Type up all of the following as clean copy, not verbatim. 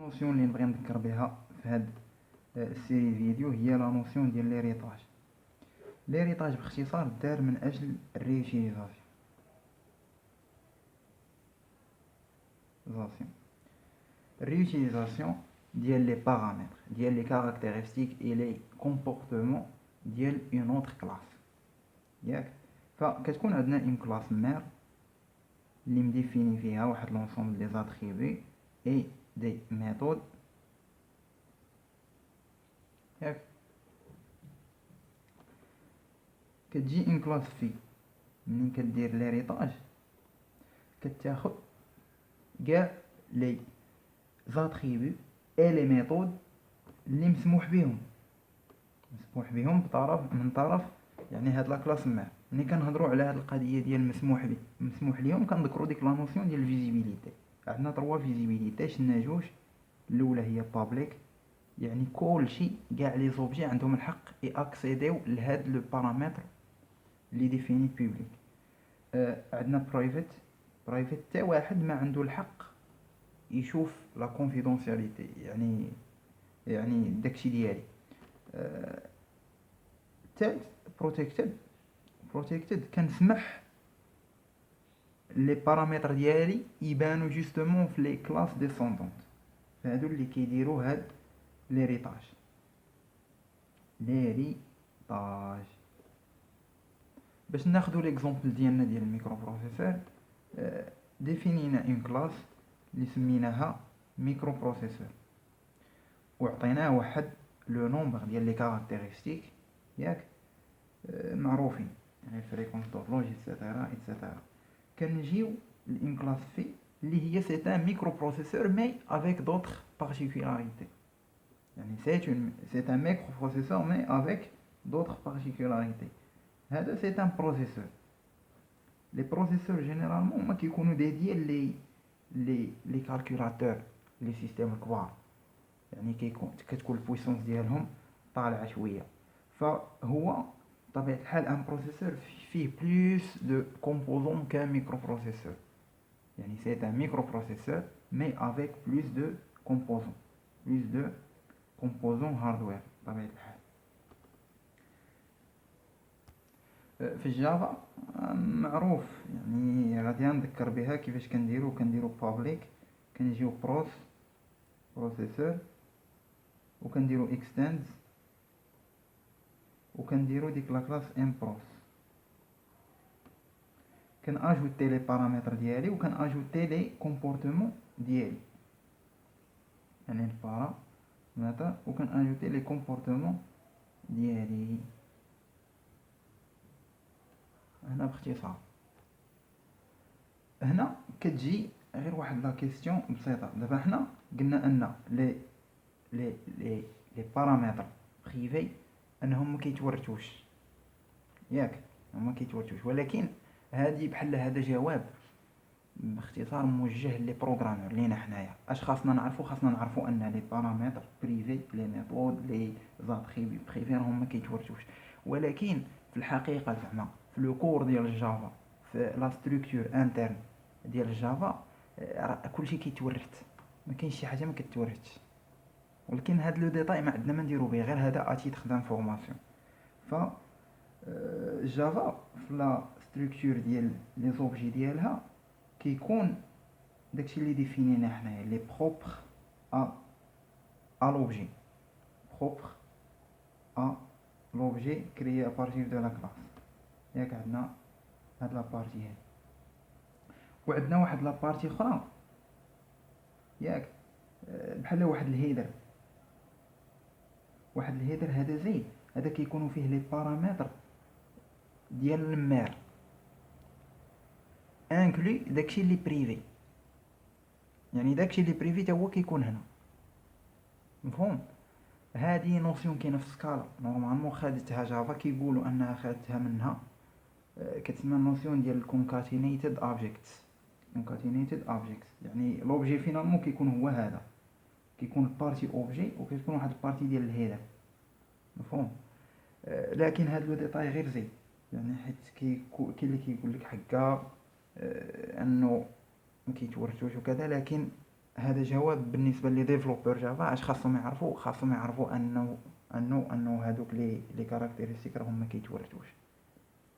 نوسيون اللي نبغي نذكر بها في هاد السيري فيديو هي لا نوسيون ديال ليريطاج. ليريطاج باختصار دار من اجل الريوتيليزاسيون ديال لي بارامتر ديال لي كاركتيرستيك اي لي كومبورتمون ديال اون اوتر كلاس. ياك فكتكون عندنا اون كلاس مير اللي مديفيني فيها واحد لونسومبل دي زاتريبي اي دي ميثود. ياك كتجي اون كلاس في منين كدير ليريطاج كتاخد كاع لي زاتريبي اي لي ميثود اللي مسموح بهم بطرف من طرف. يعني هاد لا كلاس ما ملي كنهضروا على هاد القضيه ديال مسموح ليهم كنذكروا ديك لا نوسيون ديال الفيزيبيليتي. عندنا 3 فيزيبيليتي شنا جوج. الاولى هي بابليك، يعني كلشي كاع لي زوبجي عندهم الحق اكسيديو لهاد لو بارامتر اللي ديفيني بوبليك. عندنا برايفت حتى واحد ما عنده الحق يشوف لا كونفيدونسياليتي، يعني داكشي ديالي. الثالث بروتيكتد كنسمح لي بارامتر ديالي يبانو جوستومون في لي كلاس ديسوندونت. هادو اللي كيديروا هاد ليريطاج. باش ناخدو ليكزومبل ديالنا ديال الميكرو بروسيسور، ديفينينا اون كلاس اللي سميناها ميكرو بروسيسور وعطيناه واحد لو نومبر ديال لي كاركتيرستيك ياك معروفين، يعني الفريكونس دورلوج ايتترا. كنجيو لإون كلاس في اللي هي سي ان ميكرو بروسيسور مي افيك دوطر بارتيكولاريتي. يعني سي ان ميكرو بروسيسور مي افيك دوطر بارتيكولاريتي. هذا سي ان بروسيسور. لي بروسيسور جينيرالمون هما كيكونوا ديديي لي كالكولاتور لي سيستيم الكبار، يعني كتكون البويسونس ديالهم طالعه شويه. فهو بطبيعه الحال ان بروسيسور فيه بلوس دو كومبوزون كان ميكرو بروسيسور. يعني سي ان ميكرو بروسيسور مي افيك بلوس دو كومبوزون هاردوير بطبيعه الحال. في الجافا معروف، يعني غادي نذكر بها كيفاش كنديرو بابليك. كنجيو بروسيسور وكنديرو اكستند وكنديرو ديك لا كلاس امبروس. كناجوتي لي بارامتر ديالي وكناجوتي لي كومبورتمون ديالي، يعني البارامتر وكناجوتي لي كومبورتمون ديالي. هنا باختصار هنا كتجي غير واحد لا كيسيون بسيطه. دابا حنا قلنا ان لي بارامتر بريفي انهم ما كيتورثوش، ياك هما كيتورثوش، ولكن هذه بحال هذا جواب باختصار موجه لي بروغرامور لينا حنايا. اش خاصنا نعرفوا ان لي بارامتر بريفي لي ميثود لي زاتريبي بريفي راهم ما كيتورثوش. ولكن في الحقيقه زعما في لو كور ديال الجافا في لا ستركتور انترن ديال الجافا كلشي كيتورث، ما كاينش شي حاجه ما كتورثش. ولكن هاد لو ديتاي ما عندنا ما نديرو به، غير هذا اتي تخدم فورماسيون. ف جافا في لا ستركتور ديال لي زوبجي ديالها كيكون داكشي اللي ديفينينا حنايا لي بروبر ا لوبجي، بروبر ا لوبجي كريي ا بارتير دو لا كلاس. ياك عندنا هاد لا بارتي هادي وعندنا واحد لا بارتي اخرى ياك بحال واحد الهيدر. هذا زيد، هذا كيكونوا فيه لي بارامتر ديال المير انكلي داكشي اللي بريفي، يعني داكشي اللي بريفي تا هو كيكون هنا. مفهوم؟ هذه نوسيون كاينه في سكالا نورمالمون خدتها جافا، كيقولوا انها خدتها منها. كتسمى نوسيون ديال الكونكاتينيتد اوبجيكتس. يعني لوبجي فينالمون كيكون هو هذا، كيكون البارتي اوبجي وكتكون واحد البارتي ديال الهيدر. مفهوم؟ لكن هذا لو ديتاي غير زيد، يعني حيت كاين اللي كيقول لك حكا انه ما كيتورثوش وكذا، لكن هذا جواب بالنسبه لي ديفلوبر جافا. اش خاصهم يعرفوا انه هادوك لي كاركتيرستيك راهم ما كيتورثوش،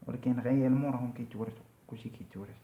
ولكن غيالمون راهم كيتورثوا، كلشي كيتورث.